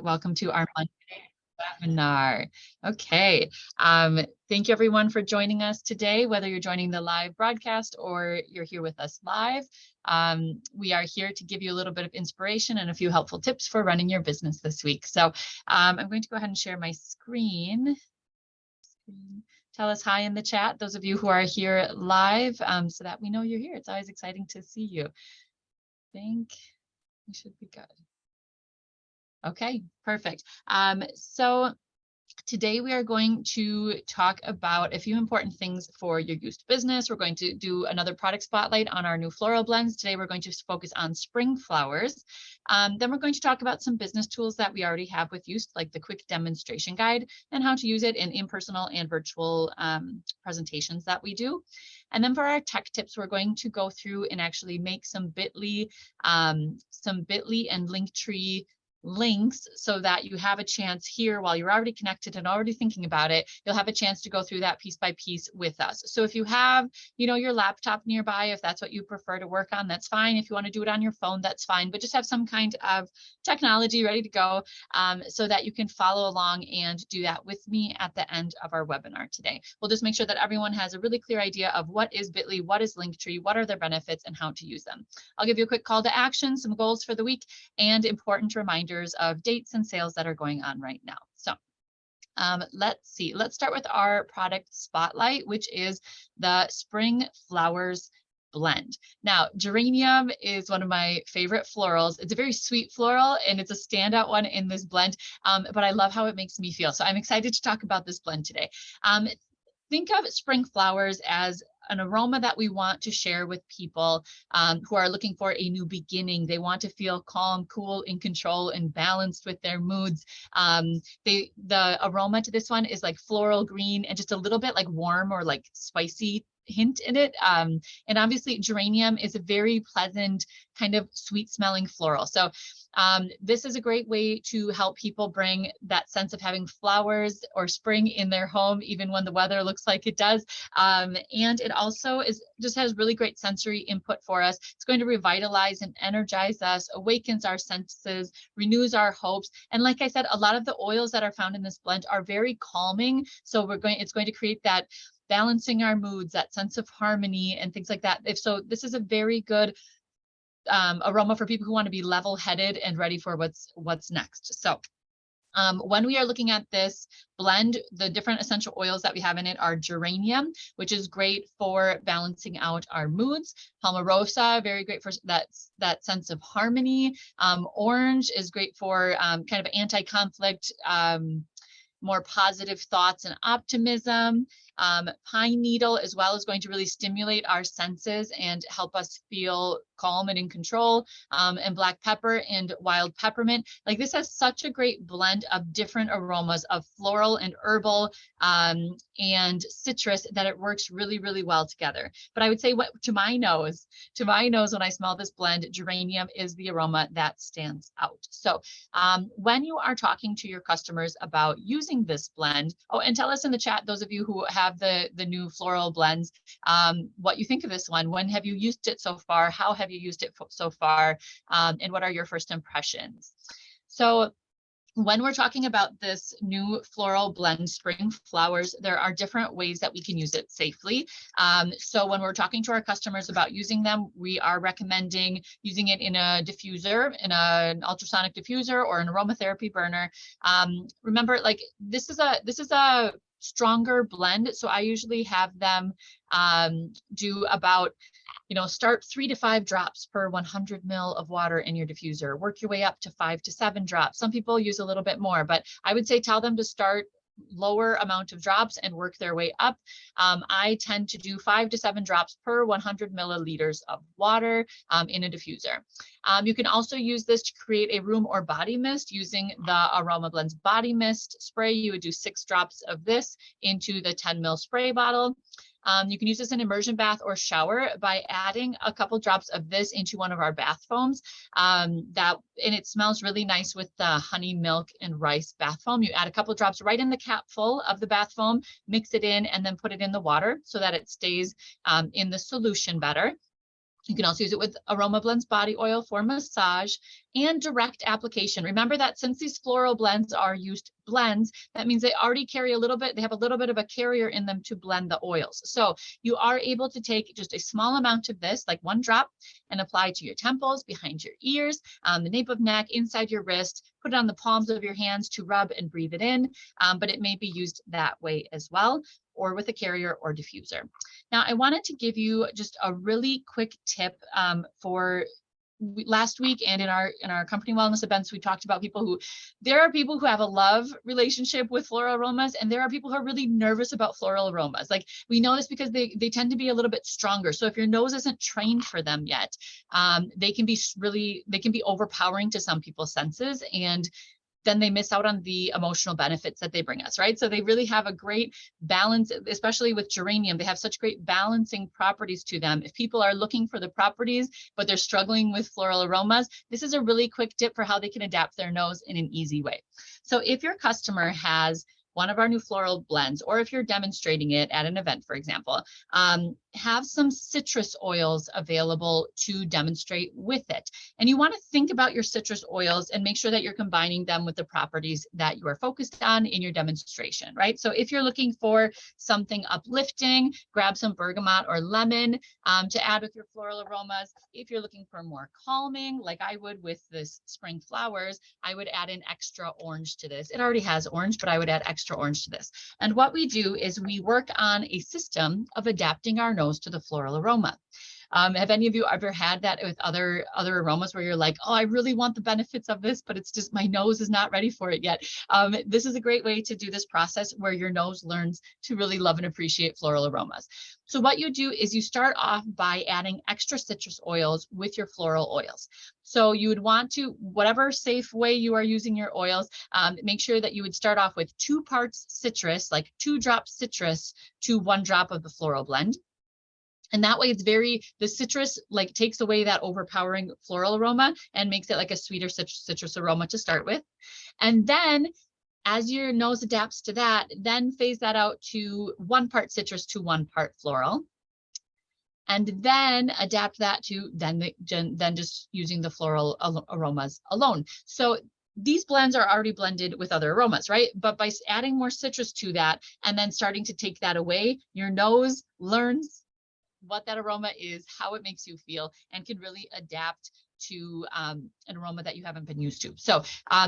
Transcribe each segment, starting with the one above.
Welcome to our Monday webinar. Okay, thank you everyone for joining us today, whether you're joining the live broadcast or you're here with us live. We are here to give you a little bit of inspiration and a few helpful tips for running your business this week. So I'm going to go ahead and share my screen. Tell us hi in the chat, those of you who are here live, so that we know you're here. It's always exciting to see you. I think we should be good. Okay, perfect. So today we are going to talk about a few important things for your used business. We're going to do another product spotlight on our new floral blends. Today we're going to focus on spring flowers. Then we're going to talk about some business tools that we already have with used, like the quick demonstration guide and how to use it in impersonal and virtual presentations that we do. And then for our tech tips, we're going to go through and actually make some Bitly and LinkTree links so that you have a chance here while you're already connected and already thinking about it, you'll have a chance to go through that piece by piece with us. So if you have, your laptop nearby, if that's what you prefer to work on, that's fine. If you want to do it on your phone, that's fine, but just have some kind of technology ready to go so that you can follow along and do that with me at the end of our webinar today. We'll just make sure that everyone has a really clear idea of what is Bitly, what is Linktree, what are their benefits, and how to use them. I'll give you a quick call to action, some goals for the week, and important reminders of dates and sales that are going on right now. So let's see. Let's start with our product spotlight, which is the Spring Flowers blend. Now, geranium is one of my favorite florals. It's a very sweet floral and it's a standout one in this blend, but I love how it makes me feel. So I'm excited to talk about this blend today. Think of spring flowers as an aroma that we want to share with people who are looking for a new beginning. They want to feel calm, cool, in control, and balanced with their moods. The aroma to this one is like floral green and just a little bit like warm or like spicy hint in it. And obviously geranium is a very pleasant kind of sweet smelling floral. So this is a great way to help people bring that sense of having flowers or spring in their home, even when the weather looks like it does. And it also just has really great sensory input for us. It's going to revitalize and energize us, awakens our senses, renews our hopes. And like I said, a lot of the oils that are found in this blend are very calming. So it's going to create that balancing our moods, that sense of harmony and things like that. This is a very good aroma for people who want to be level-headed and ready for what's next. So when we are looking at this blend, the different essential oils that we have in it are geranium, which is great for balancing out our moods. Palmarosa, very great for that sense of harmony. Orange is great for kind of anti-conflict, more positive thoughts and optimism. Pine needle as well is going to really stimulate our senses and help us feel calm and in control. And black pepper and wild peppermint. Like this has such a great blend of different aromas of floral and herbal and citrus that it works really, really well together. But I would say to my nose, when I smell this blend, geranium is the aroma that stands out. So when you are talking to your customers about using this blend, and tell us in the chat, those of you who have the new floral blends, what you think of this one. When have you used it so far? How have you used it so far? And what are your first impressions? So when we're talking about this new floral blend, Spring Flowers, there are different ways that we can use it safely. So when we're talking to our customers about using them, we are recommending using it in a diffuser, in an ultrasonic diffuser or an aromatherapy burner. Remember, like this is a stronger blend. So I usually have them do about, start 3 to 5 drops per 100 ml of water in your diffuser. Work your way up to 5 to 7 drops. Some people use a little bit more, but I would say tell them to start lower amount of drops and work their way up. I tend to do 5 to 7 drops per 100 milliliters of water in a diffuser. You can also use this to create a room or body mist using the Aroma Blends body mist spray. You would do 6 drops of this into the 10 ml spray bottle. You can use this in immersion bath or shower by adding a couple drops of this into one of our bath foams. And it smells really nice with the honey, milk, and rice bath foam. You add a couple drops right in the cap full of the bath foam, mix it in, and then put it in the water so that it stays in the solution better. You can also use it with Aroma Blends body oil for massage. and direct application. Remember that since these floral blends are used blends, that means they already carry a little bit, they have a little bit of a carrier in them to blend the oils. So you are able to take just a small amount of this, like 1 drop, and apply to your temples, behind your ears, the nape of neck, inside your wrist, put it on the palms of your hands to rub and breathe it in, but it may be used that way as well, or with a carrier or diffuser. Now, I wanted to give you just a really quick tip for last week, and in our company wellness events, we talked about there are people who have a love relationship with floral aromas, and there are people who are really nervous about floral aromas. Like, we know this because they tend to be a little bit stronger. So if your nose isn't trained for them yet, they can be overpowering to some people's senses, and then they miss out on the emotional benefits that they bring us, right? So they really have a great balance, especially with geranium. They have such great balancing properties to them. If people are looking for the properties, but they're struggling with floral aromas, this is a really quick tip for how they can adapt their nose in an easy way. So if your customer has one of our new floral blends, or if you're demonstrating it at an event, for example, have some citrus oils available to demonstrate with it. And you want to think about your citrus oils and make sure that you're combining them with the properties that you are focused on in your demonstration, right? So if you're looking for something uplifting, grab some bergamot or lemon to add with your floral aromas. If you're looking for more calming, like I would with this spring flowers, I would add an extra orange to this. It already has orange, but I would add extra orange to this. And what we do is we work on a system of adapting our nose to the floral aroma. Have any of you ever had that with other aromas where you're like, oh, I really want the benefits of this, but it's just my nose is not ready for it yet? This is a great way to do this process where your nose learns to really love and appreciate floral aromas. So what you do is you start off by adding extra citrus oils with your floral oils. So you would want to, whatever safe way you are using your oils, make sure that you would start off with 2 parts citrus, like 2 drops citrus to 1 drop of the floral blend. And that way the citrus like takes away that overpowering floral aroma and makes it like a sweeter citrus aroma to start with. And then as your nose adapts to that, then phase that out to 1 part citrus to 1 part floral. And then adapt that to then just using the floral aromas alone. So these blends are already blended with other aromas, right? But by adding more citrus to that and then starting to take that away, your nose learns what that aroma is, how it makes you feel, and can really adapt to an aroma that you haven't been used to. So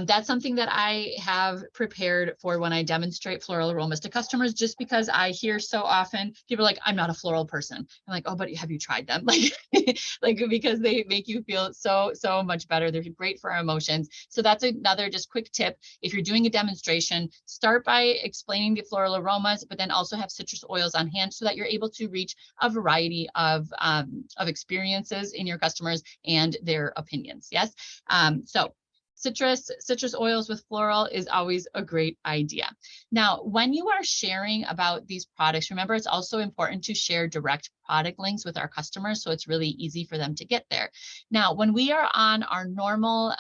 that's something that I have prepared for when I demonstrate floral aromas to customers, just because I hear so often people are like, I'm not a floral person. I'm like, oh, but have you tried them? Like because they make you feel so much better. They're great for our emotions. So that's another just quick tip. If you're doing a demonstration, start by explaining the floral aromas, but then also have citrus oils on hand so that you're able to reach a variety of experiences in your customers and their opinions. Yes. So citrus oils with floral is always a great idea. Now, when you are sharing about these products, remember, it's also important to share direct product links with our customers, so it's really easy for them to get there. Now, when we are on our normal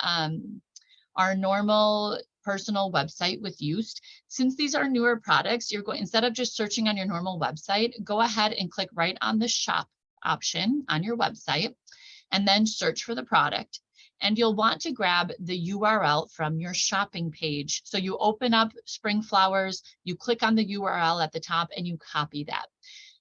personal website with Used, since these are newer products, you're going, instead of just searching on your normal website, go ahead and click right on the shop option on your website, and then search for the product. And you'll want to grab the URL from your shopping page. So you open up Spring Flowers, you click on the URL at the top, and you copy that.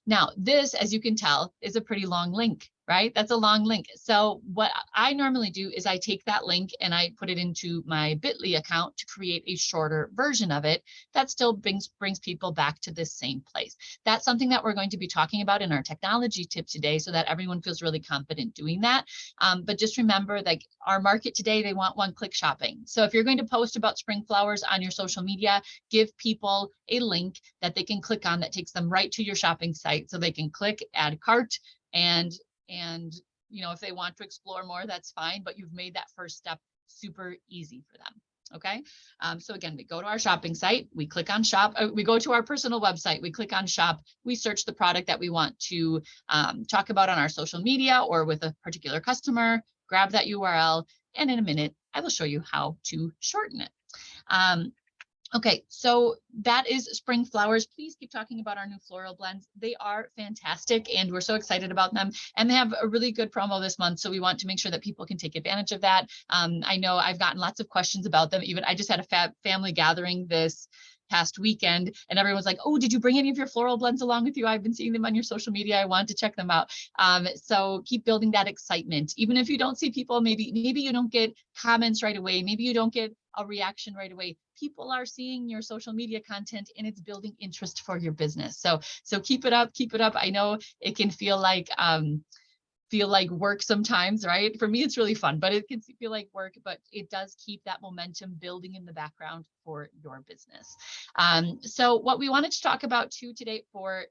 Now, this, as you can tell, is a pretty long link, right? That's a long link. So what I normally do is I take that link and I put it into my Bitly account to create a shorter version of it that still brings people back to this same place. That's something that we're going to be talking about in our technology tip today, so that everyone feels really confident doing that. But just remember, like, our market today, they want one-click shopping. So if you're going to post about spring flowers on your social media, give people a link that they can click on that takes them right to your shopping site, so they can click add cart, and you know, if they want to explore more, that's fine, but you've made that first step super easy for them. Okay. So again, we go to our shopping site, we click on shop, we go to our personal website, we click on shop, we search the product that we want to talk about on our social media or with a particular customer, grab that URL, and in a minute, I will show you how to shorten it. Okay, so that is spring flowers. Please keep talking about our new floral blends. They are fantastic and we're so excited about them. And they have a really good promo this month. So we want to make sure that people can take advantage of that. I know I've gotten lots of questions about them. Even I just had a family gathering this past weekend and everyone's like, oh, did you bring any of your floral blends along with you? I've been seeing them on your social media. I want to check them out. So keep building that excitement. Even if you don't see people, maybe you don't get comments right away. Maybe you don't get a reaction right away. People are seeing your social media content and it's building interest for your business. So keep it up, keep it up. I know it can feel like work sometimes, right? For me, it's really fun, but it can feel like work, but it does keep that momentum building in the background for your business. So what we wanted to talk about too today for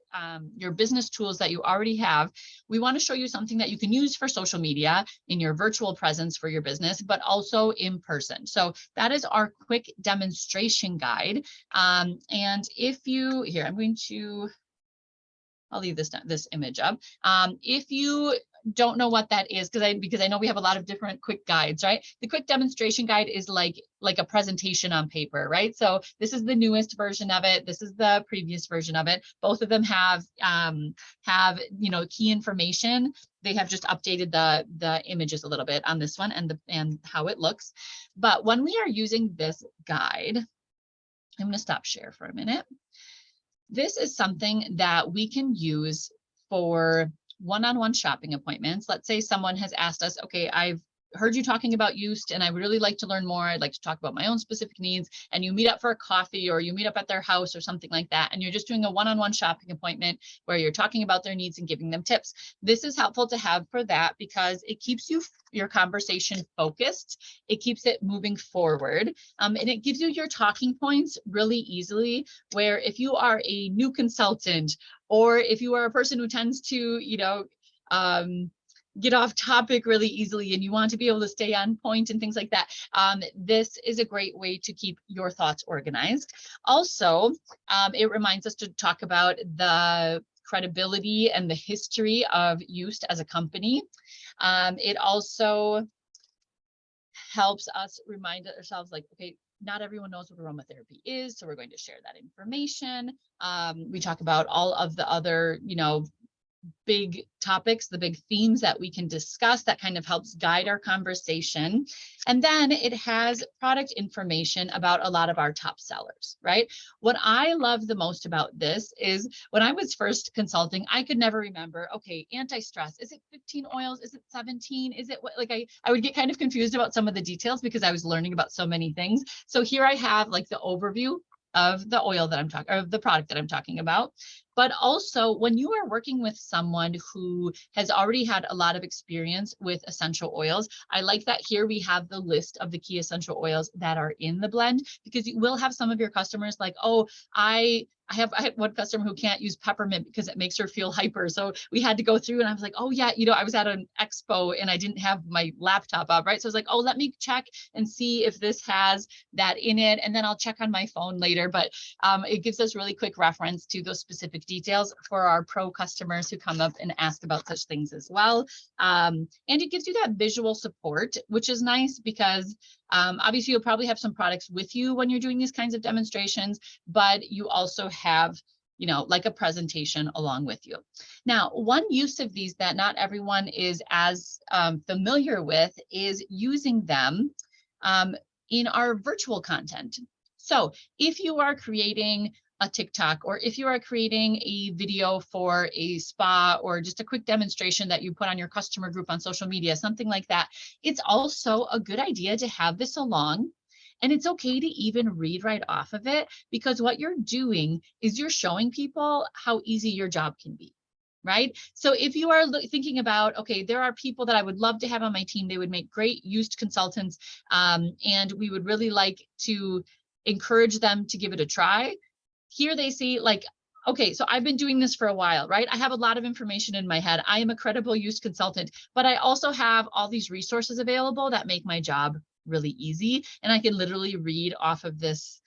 your business tools that you already have, we want to show you something that you can use for social media in your virtual presence for your business, but also in person. So that is our quick demonstration guide. And if you, here, I'll leave this image up. If you don't know what that is, because I know we have a lot of different quick guides, right? The quick demonstration guide is like a presentation on paper, right? So this is the newest version of it. This is the previous version of it. Both of them have key information. They have just updated the images a little bit on this one and how it looks. But when we are using this guide, I'm going to stop share for a minute. This is something that we can use for one-on-one shopping appointments. Let's say someone has asked us, okay, I've heard you talking about Yoast and I would really like to learn more. I'd like to talk about my own specific needs. And you meet up for a coffee or you meet up at their house or something like that. And you're just doing a one-on-one shopping appointment where you're talking about their needs and giving them tips. This is helpful to have for that because it keeps your conversation focused. It keeps it moving forward. And it gives you your talking points really easily, where if you are a new consultant or if you are a person who tends to, get off topic really easily and you want to be able to stay on point and things like that, this is a great way to keep your thoughts organized. Also, it reminds us to talk about the credibility and the history of Yoast as a company. It also helps us remind ourselves like, okay, not everyone knows what aromatherapy is, so we're going to share that information. We talk about all of the other, big topics, the big themes that we can discuss that kind of helps guide our conversation. And then it has product information about a lot of our top sellers, right? What I love the most about this is when I was first consulting, I could never remember, okay, anti-stress, is it 15 oils? Is it 17? Is it what, like I would get kind of confused about some of the details because I was learning about so many things. So here I have like the overview of the oil that I'm talking, or the product that I'm talking about. But also when you are working with someone who has already had a lot of experience with essential oils, I like that here we have the list of the key essential oils that are in the blend, because you will have some of your customers like, oh, I had one customer who can't use peppermint because it makes her feel hyper. So we had to go through and I was like, oh yeah, I was at an expo and I didn't have my laptop up, right? So I was like, oh, let me check and see if this has that in it. And then I'll check on my phone later. But it gives us really quick reference to those specific details for our pro customers who come up and ask about such things as well. And it gives you that visual support, which is nice because obviously you'll probably have some products with you when you're doing these kinds of demonstrations, but you also have like a presentation along with you. Now, one use of these that not everyone is as familiar with is using them in our virtual content. So if you are creating a TikTok, or if you are creating a video for a spa, or just a quick demonstration that you put on your customer group on social media, something like that, it's also a good idea to have this along. And it's okay to even read right off of it, because what you're doing is you're showing people how easy your job can be, right? So if you are thinking about, okay, there are people that I would love to have on my team, they would make great Yoast consultants, and we would really like to encourage them to give it a try. Here they see like, okay, so I've been doing this for a while, right? I have a lot of information in my head. I am a credible Yoast consultant, but I also have all these resources available that make my job really easy. And I can literally read off of this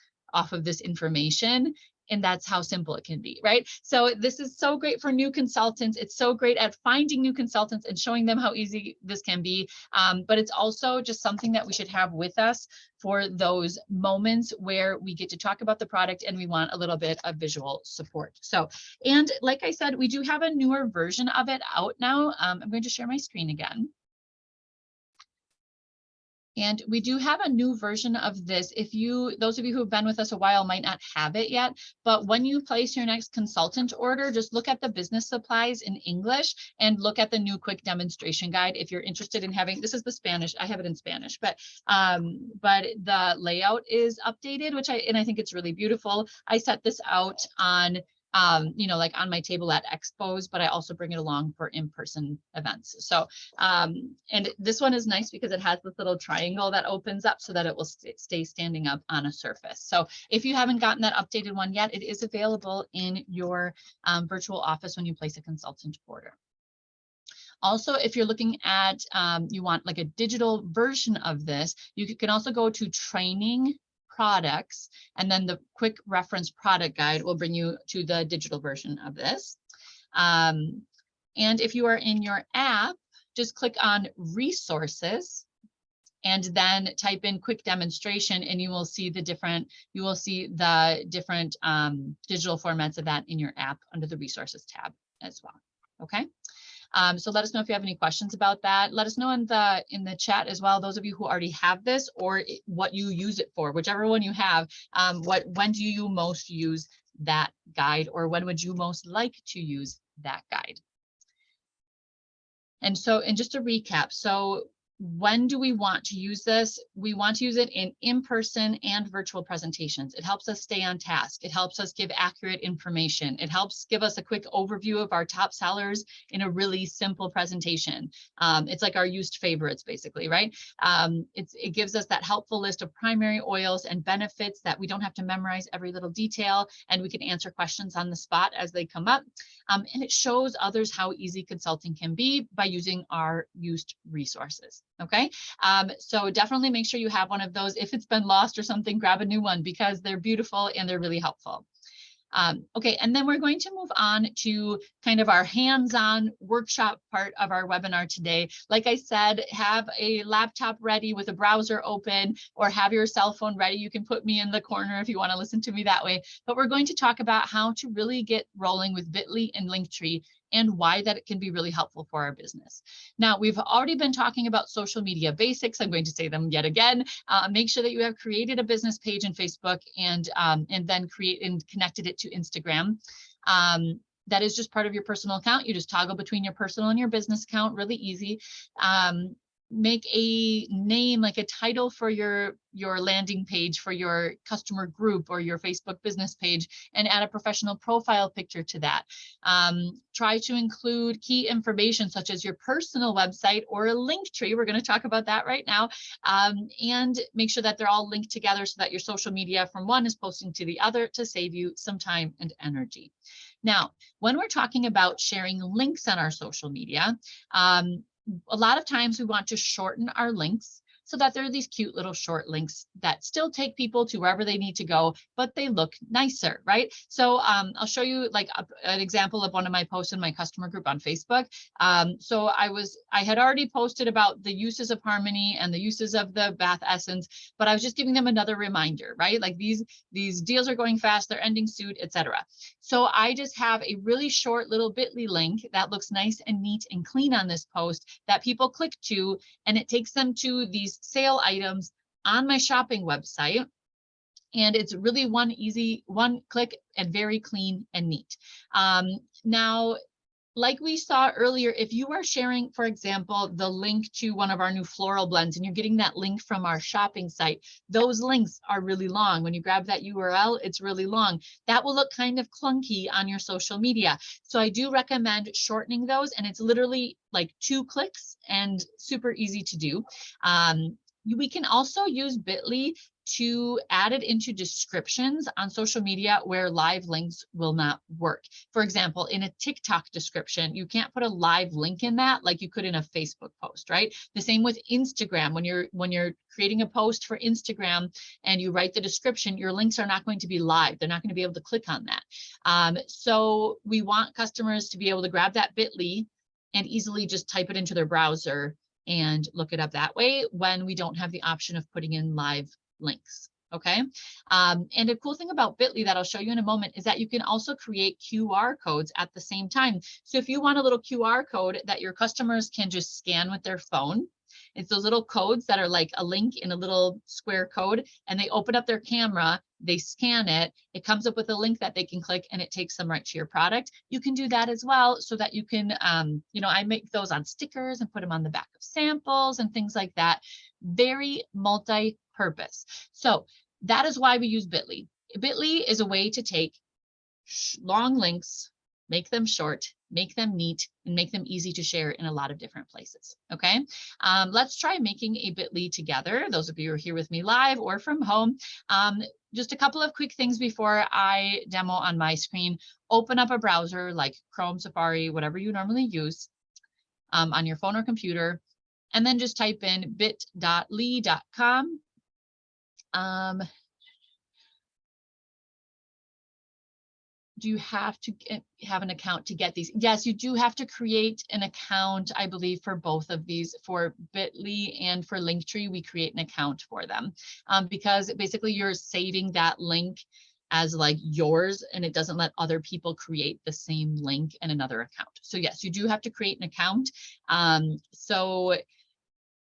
information And that's how simple it can be, right? So this is so great for new consultants. It's so great at finding new consultants and showing them how easy this can be. But it's also just something that we should have with us for those moments where we get to talk about the product and we want a little bit of visual support. So, and like I said, we do have a newer version of it out now. I'm going to share my screen again. And we do have a new version of this. If you, those of you who have been with us a while might not have it yet, but when you place your next consultant order, just look at the business supplies in English and look at the new quick demonstration guide. If you're interested in having, this is the Spanish, I have it in Spanish, but the layout is updated, which I think it's really beautiful. I set this out on like on my table at expos, but I also bring it along for in-person events. So, and this one is nice because it has this little triangle that opens up so that it will stay standing up on a surface. So if you haven't gotten that updated one yet, it is available in your virtual office when you place a consultant order. Also, if you're looking at, you want like a digital version of this, you can also go to training products, and then the quick reference product guide will bring you to the digital version of this. And if you are in your app, just click on resources and then type in quick demonstration, and you will see the different, digital formats of that in your app under the resources tab as well. Okay. So let us know if you have any questions about that. Let us know in the chat as well, those of you who already have this or what you use it for, whichever one you have. When do you most use that guide, or when would you most like to use that guide? And so, and just to recap, so when do we want to use this? We want to use it in in-person and virtual presentations. It helps us stay on task. It helps us give accurate information. It helps give us a quick overview of our top sellers in a really simple presentation. It's like our used favorites, basically, right? It gives us that helpful list of primary oils and benefits that we don't have to memorize every little detail, and we can answer questions on the spot as they come up. And it shows others how easy consulting can be by using our used resources. Okay, so definitely make sure you have one of those. If it's been lost or something, grab a new one because they're beautiful and they're really helpful. Okay, and then we're going to move on to kind of our hands-on workshop part of our webinar today. Like I said, have a laptop ready with a browser open, or have your cell phone ready. You can put me in the corner if you want to listen to me that way. But we're going to talk about how to really get rolling with Bitly and LinkTree, and why that it can be really helpful for our business. Now, we've already been talking about social media basics. I'm going to say them yet again. Make sure that you have created a business page in Facebook and then connected it to Instagram. That is just part of your personal account. You just toggle between your personal and your business account, really easy. Make a name, like a title for your landing page for your customer group or your Facebook business page, and add a professional profile picture to that. Try to include key information such as your personal website or a LinkTree. We're going to talk about that right now. And make sure that they're all linked together so that your social media from one is posting to the other to save you some time and energy. Now, when we're talking about sharing links on our social media, a lot of times we want to shorten our links so that there are these cute little short links that still take people to wherever they need to go, but they look nicer, right? So I'll show you like an example of one of my posts in my customer group on Facebook. So I had already posted about the uses of Harmony and the uses of the bath essence, but I was just giving them another reminder, right? Like these deals are going fast, they're ending soon, etc. So I just have a really short little bit.ly link that looks nice and neat and clean on this post that people click to, and it takes them to these sale items on my shopping website. And it's really one click and very clean and neat. Now, like we saw earlier, if you are sharing, for example, the link to one of our new floral blends and you're getting that link from our shopping site, those links are really long. When you grab that URL, it's really long. That will look kind of clunky on your social media. So I do recommend shortening those, and it's literally like 2 clicks and super easy to do. We can also use Bitly to add it into descriptions on social media where live links will not work. For example, in a TikTok description, you can't put a live link in that like you could in a Facebook post, right? The same with Instagram. When you're creating a post for Instagram and you write the description, your links are not going to be live. They're not going to be able to click on that. So we want customers to be able to grab that bit.ly and easily just type it into their browser and look it up that way when we don't have the option of putting in live links. Okay. And a cool thing about bit.ly that I'll show you in a moment is that you can also create QR codes at the same time. So if you want a little QR code that your customers can just scan with their phone, it's those little codes that are like a link in a little square code, and they open up their camera, they scan it, it comes up with a link that they can click and it takes them right to your product. You can do that as well so that you can, I make those on stickers and put them on the back of samples and things like that. Very multi-purpose. So that is why we use bit.ly. Bit.ly is a way to take long links, make them short, make them neat, and make them easy to share in a lot of different places. Okay, let's try making a bit.ly together. Those of you who are here with me live or from home. Just a couple of quick things before I demo on my screen. Open up a browser like Chrome, Safari, whatever you normally use on your phone or computer, and then just type in bit.ly.com. Do you have to have an account to get these? Yes, you do have to create an account, I believe, for both of these. For bit.ly and for LinkTree, we create an account for them because basically you're saving that link as like yours, and it doesn't let other people create the same link in another account. So yes, you do have to create an account. And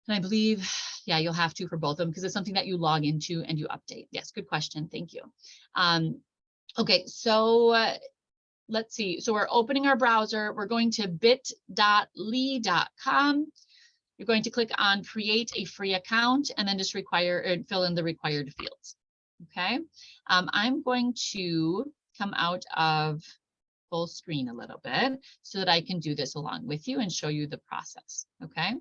I believe, yeah, you'll have to for both of them because it's something that you log into and you update. Yes, good question. Thank you. Okay, so let's see. So we're opening our browser. We're going to bit.ly.com. You're going to click on create a free account and then just fill in the required fields. Okay, I'm going to come out of full screen a little bit so that I can do this along with you and show you the process. Okay,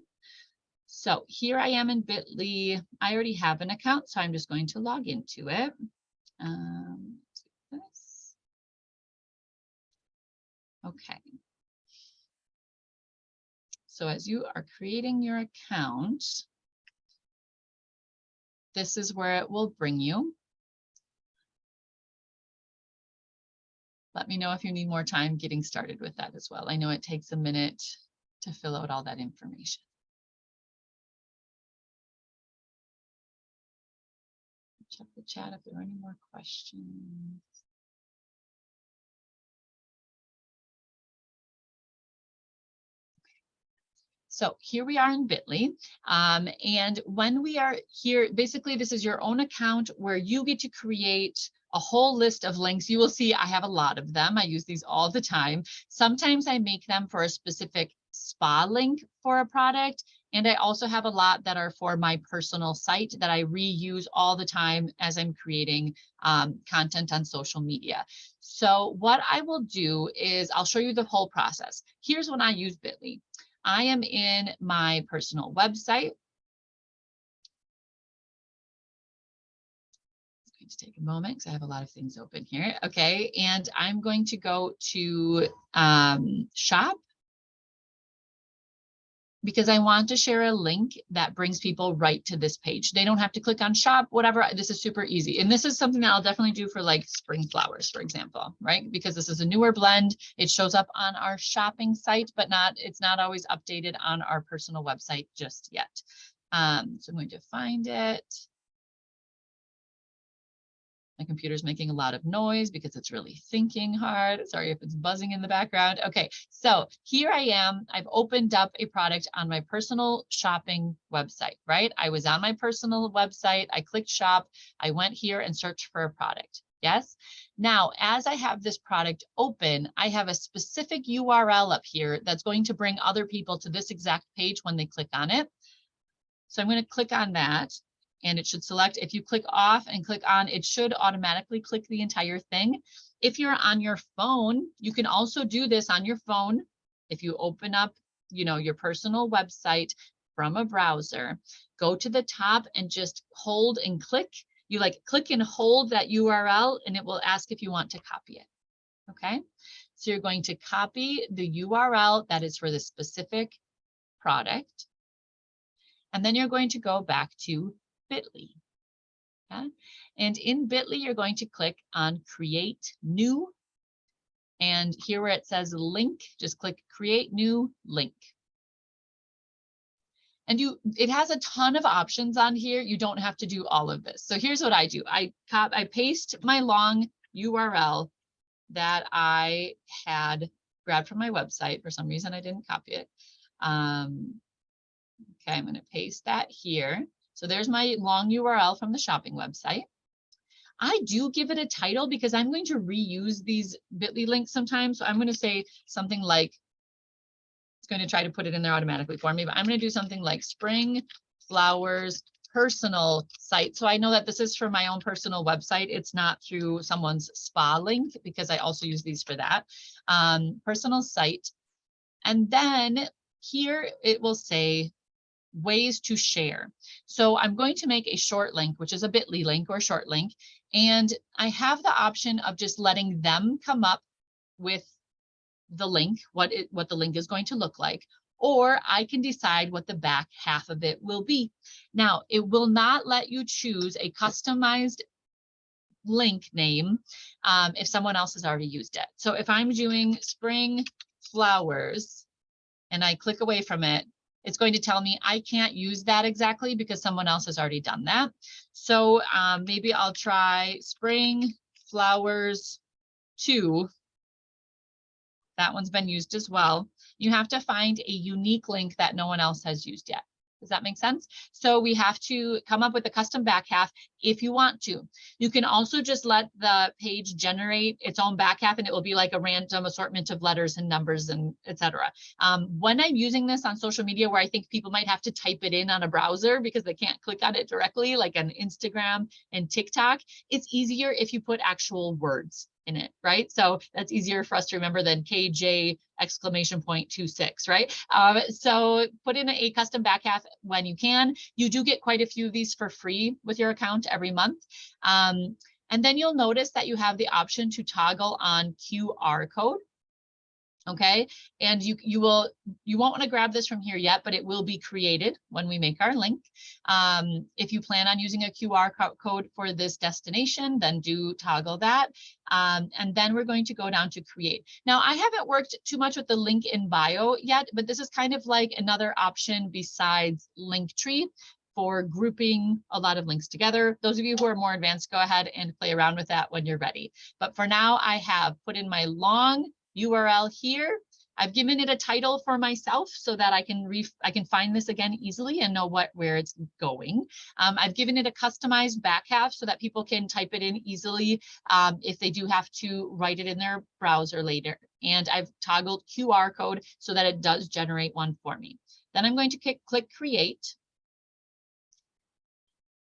so here I am in bit.ly. I already have an account, so I'm just going to log into it. This. Okay. So as you are creating your account, this is where it will bring you. Let me know if you need more time getting started with that as well. I know it takes a minute to fill out all that information. Check the chat if there are any more questions. So here we are in bit.ly. And when we are here, basically this is your own account where you get to create a whole list of links. You will see I have a lot of them. I use these all the time. Sometimes I make them for a specific spa link for a product. And I also have a lot that are for my personal site that I reuse all the time as I'm creating content on social media. So what I will do is I'll show you the whole process. Here's when I use bit.ly. I am in my personal website. It's going to take a moment because I have a lot of things open here. Okay, and I'm going to go to shop because I want to share a link that brings people right to this page. They don't have to click on shop, whatever. This is super easy. And this is something that I'll definitely do for like spring flowers, for example, right? Because this is a newer blend. It shows up on our shopping site, but it's not always updated on our personal website just yet. So I'm going to find it. My computer's making a lot of noise because it's really thinking hard. Sorry if it's buzzing in the background. Okay, so here I am. I've opened up a product on my personal shopping website, right? I was on my personal website. I clicked shop. I went here and searched for a product. Yes. Now, as I have this product open, I have a specific URL up here that's going to bring other people to this exact page when they click on it. So I'm going to click on that. And it should select, if you click off and click on, it should automatically click the entire thing. If you're on your phone, you can also do this on your phone. If you open up, your personal website from a browser, go to the top and just hold and click. you like click and hold that URL and it will ask if you want to copy it. Okay, so you're going to copy the URL that is for the specific product. And then you're going to go back to Bitly. Okay? And in Bitly, you're going to click on Create New. And here where it says link, just click Create New Link. And it has a ton of options on here. You don't have to do all of this. So here's what I do. I paste my long URL that I had grabbed from my website. For some reason, I didn't copy it. Okay, I'm going to paste that here. So there's my long URL from the shopping website. I do give it a title because I'm going to reuse these Bitly links sometimes. So I'm going to say something like, it's going to try to put it in there automatically for me, but I'm going to do something like Spring Flowers personal site. So I know that this is for my own personal website. It's not through someone's spa link because I also use these for that. Personal site. And then here it will say ways to share. So I'm going to make a short link, which is a Bitly link or short link. And I have the option of just letting them come up with the link, what the link is going to look like, or I can decide what the back half of it will be. Now, it will not let you choose a customized link name if someone else has already used it. So if I'm doing Spring Flowers and I click away from it, it's going to tell me I can't use that exactly because someone else has already done that. So maybe I'll try Spring Flowers 2. That one's been used as well. You have to find a unique link that no one else has used yet. Does that make sense? So we have to come up with a custom back half if you want to. You can also just let the page generate its own back half and it will be like a random assortment of letters and numbers and etc. When I'm using this on social media where I think people might have to type it in on a browser because they can't click on it directly, like on Instagram and TikTok, it's easier if you put actual words in it, right? So that's easier for us to remember than KJ exclamation point 26, right? So put in a custom back half when you can. You do get quite a few of these for free with your account every month. And then you'll notice that you have the option to toggle on QR code. Okay, and you won't want to grab this from here yet, but it will be created when we make our link. If you plan on using a QR code for this destination, then do toggle that. And then we're going to go down to create. Now, I haven't worked too much with the link in bio yet, but this is kind of like another option besides LinkTree for grouping a lot of links together. Those of you who are more advanced, go ahead and play around with that when you're ready. But for now, I have put in my long URL here. I've given it a title for myself so that I can find this again easily and know where it's going. I've given it a customized back half so that people can type it in easily if they do have to write it in their browser later. And I've toggled QR code so that it does generate one for me. Then I'm going to click create.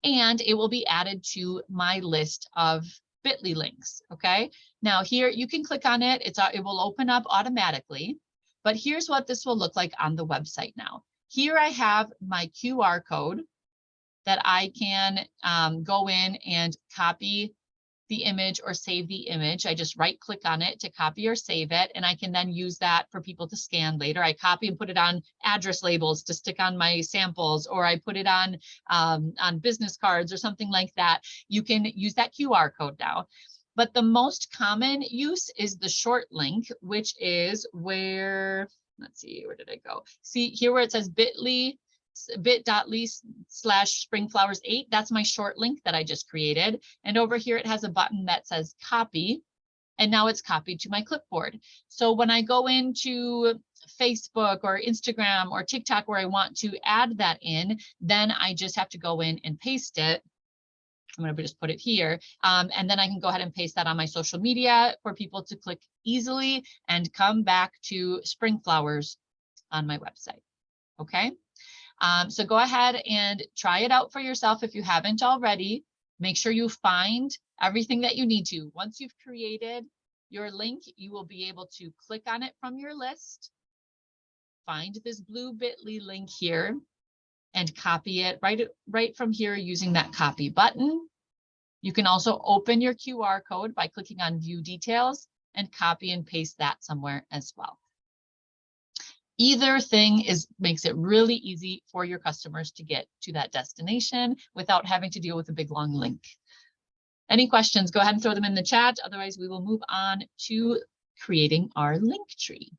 And it will be added to my list of Bitly links, okay? Now here, you can click on it. It will open up automatically, but here's what this will look like on the website now. Here I have my QR code that I can go in and copy the image or save the image. I just right click on it to copy or save it. And I can then use that for people to scan later. I copy and put it on address labels to stick on my samples, or I put it on business cards or something like that. You can use that QR code now. But the most common use is the short link, which is where, let's see, where did I go? See here where it says bit.ly/springflowers8. That's my short link that I just created. And over here, it has a button that says copy. And now it's copied to my clipboard. So when I go into Facebook or Instagram or TikTok where I want to add that in, then I just have to go in and paste it. I'm going to just put it here. And then I can go ahead and paste that on my social media for people to click easily and come back to Spring Flowers on my website. Okay. So go ahead and try it out for yourself if you haven't already. Make sure you find everything that you need to. Once you've created your link, you will be able to click on it from your list, find this blue Bitly link here, and copy it right from here using that copy button. You can also open your QR code by clicking on View Details and copy and paste that somewhere as well. Either thing makes it really easy for your customers to get to that destination without having to deal with a big long link. Any questions, go ahead and throw them in the chat. Otherwise, we will move on to creating our link tree.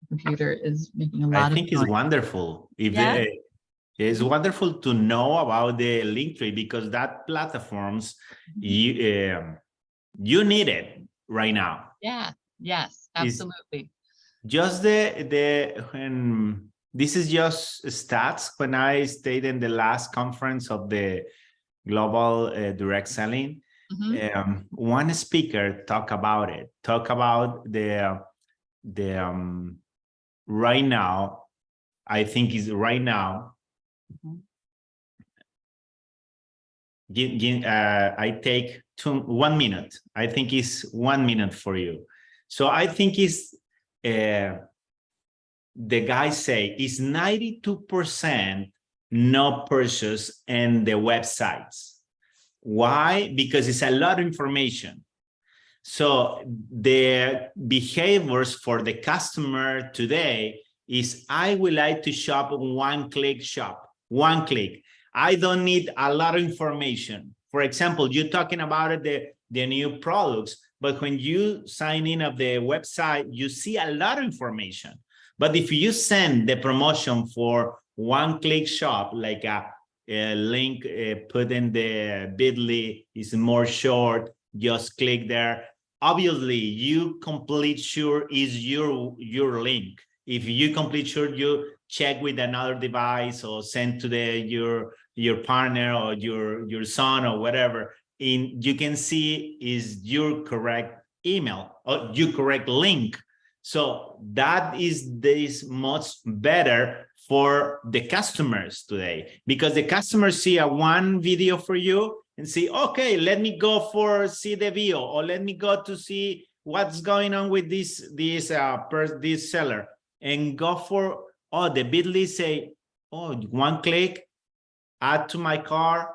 Computer is making a lot of noise. I think it's wonderful. It's wonderful to know about the LinkTree, because that platforms you need it right now. Yeah. Yes. Absolutely. Just when this is just stats. When I stayed in the last conference of the global direct selling, one speaker talk about the right now. I think is right now. I take 1 minute. I think it's 1 minute for you. So I think it's the guys say is 92% no purchase in the websites. Why? Because it's a lot of information. So the behaviors for the customer today is I would like to shop one click shop, one click. I don't need a lot of information. For example, you're talking about the new products, but when you sign in of the website, you see a lot of information. But if you send the promotion for one click shop, like a link put in the bit.ly is more short, just click there. Obviously, you complete sure is your link. If you complete sure, you check with another device or send to your partner or your son or whatever, you can see is your correct email or your correct link. So that is much better for the customers today, because the customers see a one video for you and see, okay, let me go see the video, or let me go to see what's going on with this seller, and go for, the bit.ly say, one click, add to my cart,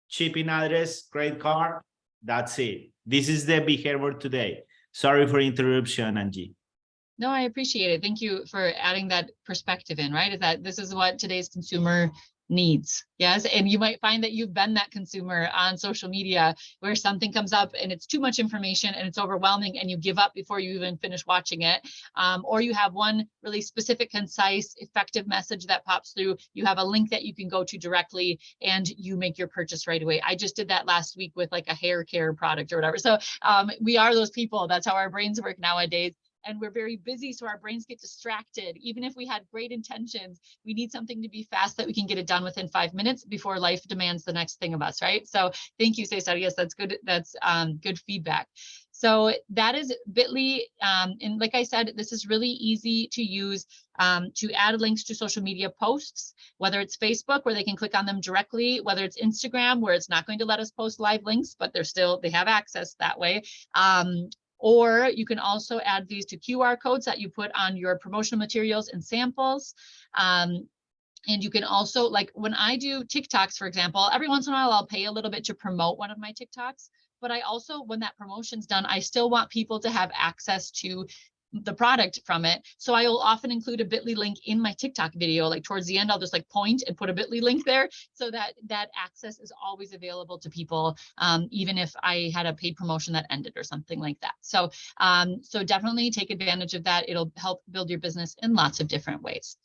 shipping address, credit card, that's it. This is the behavior today. Sorry for interruption, Angie. No, I appreciate it. Thank you for adding that perspective in, right? Is that this is what today's consumer needs. Yes. And you might find that you've been that consumer on social media where something comes up and it's too much information and it's overwhelming and you give up before you even finish watching it. Or you have one really specific, concise, effective message that pops through. You have a link that you can go to directly and you make your purchase right away. I just did that last week with like a hair care product or whatever. So we are those people. That's how our brains work nowadays. And we're very busy, so our brains get distracted. Even if we had great intentions, we need something to be fast that we can get it done within 5 minutes before life demands the next thing of us, right? So thank you, Cesar. Yes, that's good. That's good feedback. So that is bit.ly. And like I said, this is really easy to use to add links to social media posts, whether it's Facebook where they can click on them directly, whether it's Instagram where it's not going to let us post live links, but they have access that way. Or you can also add these to QR codes that you put on your promotional materials and samples. And you can also, like when I do TikToks, for example, every once in a while, I'll pay a little bit to promote one of my TikToks. But I also, when that promotion's done, I still want people to have access to the product from it. So I will often include a bit.ly link in my TikTok video, like towards the end, I'll just like point and put a bit.ly link there so that access is always available to people, even if I had a paid promotion that ended or something like that. So, so definitely take advantage of that. It'll help build your business in lots of different ways.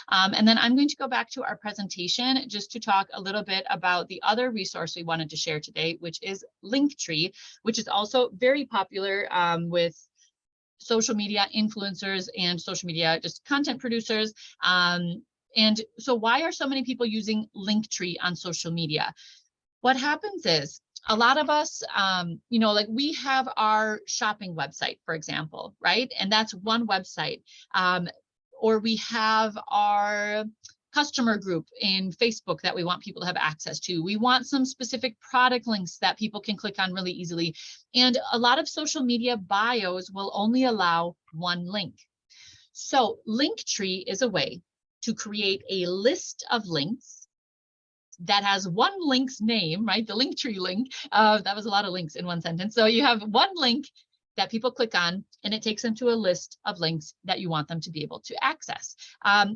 And then I'm going to go back to our presentation just to talk a little bit about the other resource we wanted to share today, which is LinkTree, which is also very popular with social media influencers and social media just content producers. And so why are so many people using LinkTree on social media? What happens is a lot of us, like we have our shopping website, for example, right? And that's one website. Or we have our customer group in Facebook that we want people to have access to. We want some specific product links that people can click on really easily. And a lot of social media bios will only allow one link. So LinkTree is a way to create a list of links that has one link's name, right? The LinkTree link. That was a lot of links in one sentence. So you have one link that people click on, and it takes them to a list of links that you want them to be able to access.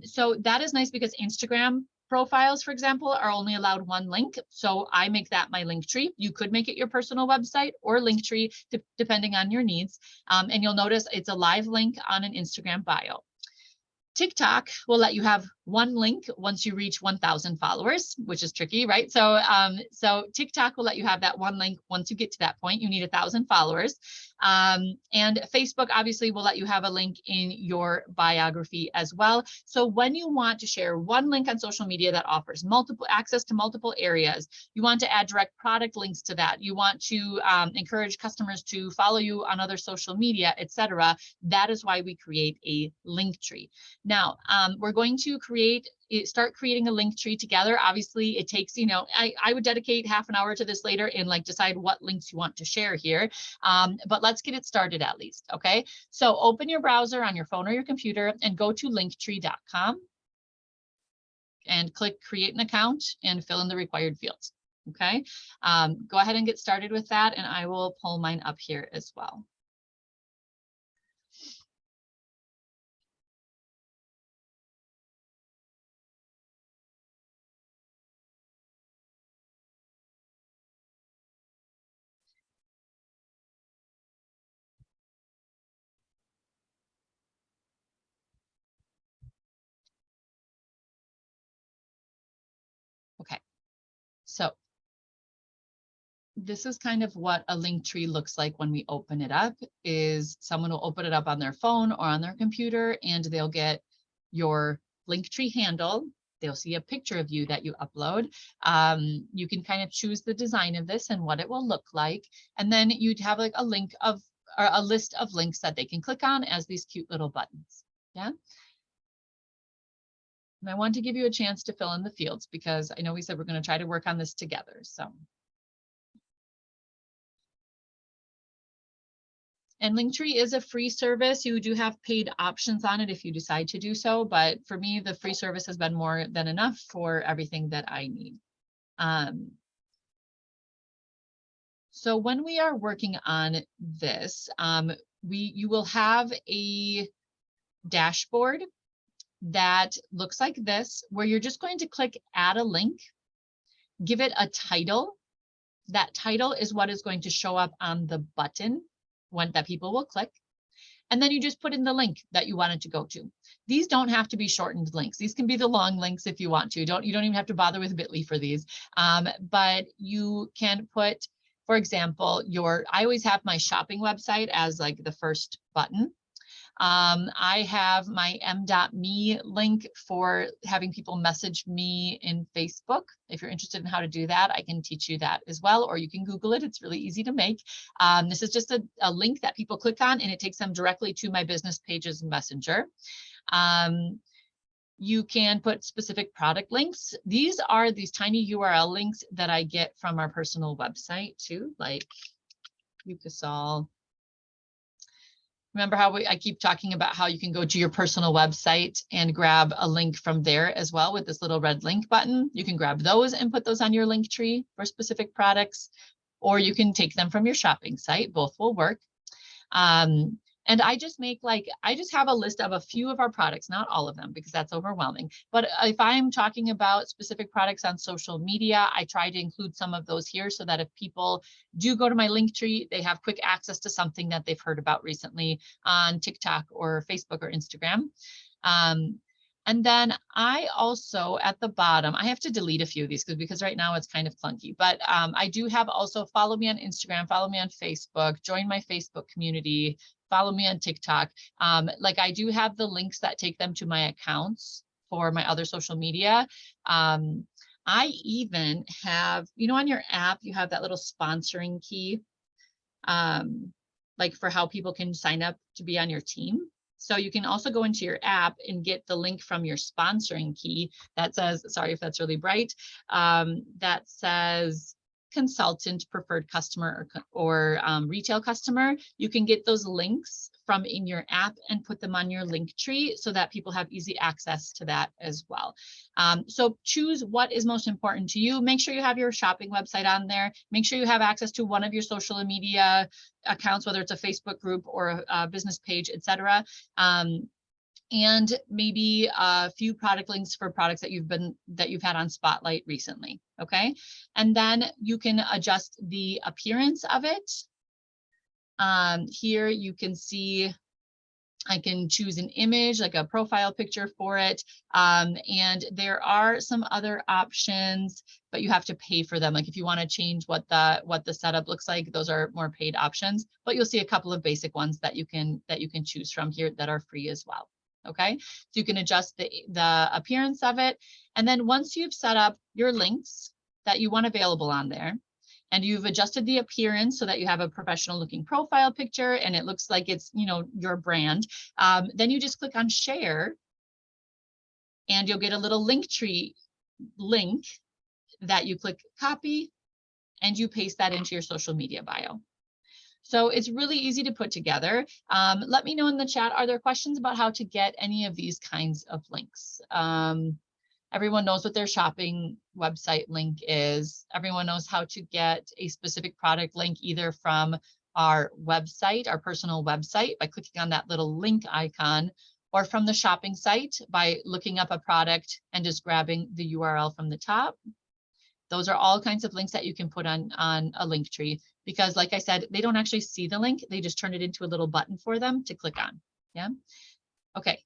So that is nice because Instagram profiles, for example, are only allowed one link. So I make that my LinkTree. You could make it your personal website or LinkTree, depending on your needs. And you'll notice it's a live link on an Instagram bio. TikTok will let you have one link once you reach 1,000 followers, which is tricky, right? So TikTok will let you have that one link once you get to that point. You need 1,000 followers. And Facebook obviously will let you have a link in your biography as well. So when you want to share one link on social media that offers multiple access to multiple areas, you want to add direct product links to that, you want to encourage customers to follow you on other social media, etc. That is why we create a link tree. Now, we're going to start creating a link tree together. Obviously, it takes, I would dedicate half an hour to this later and decide what links you want to share here. But let's get it started at least, okay? So open your browser on your phone or your computer and go to linktree.com and click create an account and fill in the required fields, okay? Go ahead and get started with that, and I will pull mine up here as well. Okay, so this is kind of what a link tree looks like when we open it up. Is someone will open it up on their phone or on their computer, and they'll get your link tree handle. They'll see a picture of you that you upload. You can kind of choose the design of this and what it will look like. And then you'd have a link of, or a list of links that they can click on as these cute little buttons. Yeah. And I want to give you a chance to fill in the fields because I know we said we're going to try to work on this together. So. And LinkTree is a free service. You do have paid options on it if you decide to do so. But for me, the free service has been more than enough for everything that I need. So when we are working on this, you will have a dashboard that looks like this, where you're just going to click add a link, give it a title. That title is what is going to show up on the button that people will click. And then you just put in the link that you wanted to go to. These don't have to be shortened links. These can be the long links if you want to. You don't even have to bother with Bitly for these. But you can put, for example, I always have my shopping website as the first button. I have my m.me link for having people message me in Facebook. If you're interested in how to do that, I can teach you that as well, or you can Google it. It's really easy to make. This is just a link that people click on, and it takes them directly to my business pages Messenger. You can put specific product links. These are these tiny URL links that I get from our personal website too, like Ukasol. Remember how I keep talking about how you can go to your personal website and grab a link from there as well with this little red link button. You can grab those and put those on your link tree for specific products, or you can take them from your shopping site. Both will work. And I just have a list of a few of our products, not all of them, because that's overwhelming. But if I'm talking about specific products on social media, I try to include some of those here so that if people do go to my link tree, they have quick access to something that they've heard about recently on TikTok or Facebook or Instagram. And then I also, at the bottom, I have to delete a few of these because right now it's kind of clunky, but I do have also follow me on Instagram, follow me on Facebook, join my Facebook community, follow me on TikTok. I do have the links that take them to my accounts for my other social media. I even have, on your app, you have that little sponsoring key, for how people can sign up to be on your team. So you can also go into your app and get the link from your sponsoring key that says, sorry if that's really bright, that says consultant, preferred customer, or retail customer. You can get those links from in your app and put them on your LinkTree so that people have easy access to that as well. So choose what is most important to you. Make sure you have your shopping website on there. Make sure you have access to one of your social media accounts, whether it's a Facebook group or a business page, etc. And maybe a few product links for products that you've had on Spotlight recently. Okay, and then you can adjust the appearance of it. Here you can see I can choose an image, like a profile picture for it. And there are some other options, but you have to pay for them. Like if you want to change what the setup looks like, those are more paid options, but you'll see a couple of basic ones that you can choose from here that are free as well. Okay, so you can adjust the appearance of it. And then once you've set up your links that you want available on there, and you've adjusted the appearance so that you have a professional looking profile picture and it looks like it's, your brand, then you just click on share and you'll get a little LinkTree link that you click copy and you paste that into your social media bio. So it's really easy to put together. Let me know in the chat, are there questions about how to get any of these kinds of links? Everyone knows what their shopping website link is. Everyone knows how to get a specific product link either from our website, our personal website, by clicking on that little link icon, or from the shopping site by looking up a product and just grabbing the URL from the top. Those are all kinds of links that you can put on a LinkTree, because like I said, they don't actually see the link. They just turn it into a little button for them to click on. Yeah. Okay.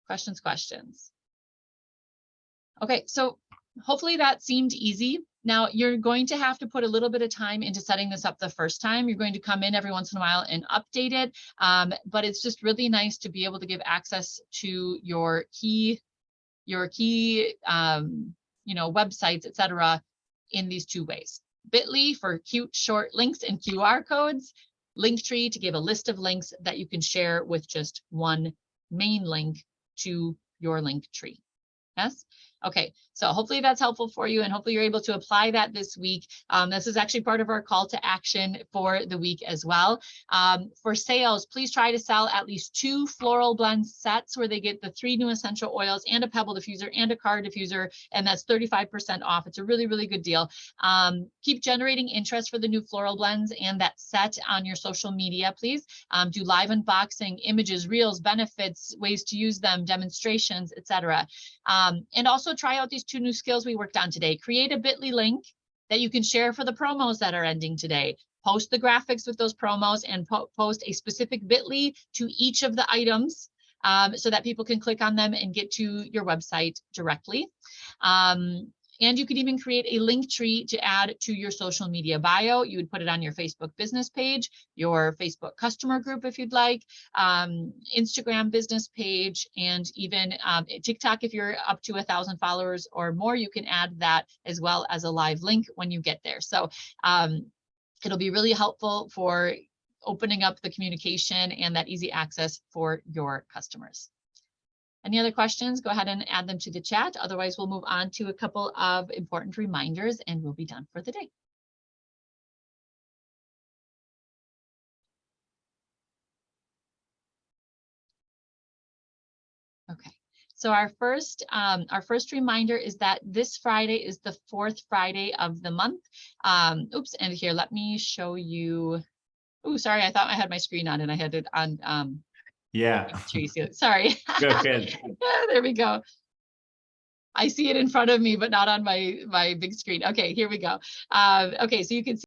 Questions. Okay, so hopefully that seemed easy. Now you're going to have to put a little bit of time into setting this up the first time. You're going to come in every once in a while and update it, but it's just really nice to be able to give access to your key websites, etc., in these two ways. Bit.ly for cute short links and QR codes, LinkTree to give a list of links that you can share with just one main link to your LinkTree. Yes. Okay, so hopefully that's helpful for you and hopefully you're able to apply that this week. This is actually part of our call to action for the week as well. For sales, please try to sell at least 2 floral blend sets where they get the 3 new essential oils and a pebble diffuser and a car diffuser, and that's 35% off. It's a really, really good deal. Keep generating interest for the new floral blends and that set on your social media, please. Do live unboxing, images, reels, benefits, ways to use them, demonstrations, etc. And also try out these 2 new skills we worked on today. Create a Bit.ly link that you can share for the promos that are ending today. Post the graphics with those promos and post a specific Bit.ly to each of the items so that people can click on them and get to your website directly. And you could even create a LinkTree to add to your social media bio. You would put it on your Facebook business page, your Facebook customer group if you'd like, Instagram business page, and even TikTok. If you're up to 1,000 followers or more, you can add that as well as a live link when you get there. So it'll be really helpful for opening up the communication and that easy access for your customers. Any other questions? Go ahead and add them to the chat. Otherwise, we'll move on to a couple of important reminders and we'll be done for the day. Okay, so our first reminder is that this Friday is the 4th Friday of the month. Oops, and here, let me show you. Oh, sorry, I thought I had my screen on and I had it on. Yeah. Sorry. Go ahead. There we go. I see it in front of me, but not on my big screen. Okay, here we go. Okay, so you can see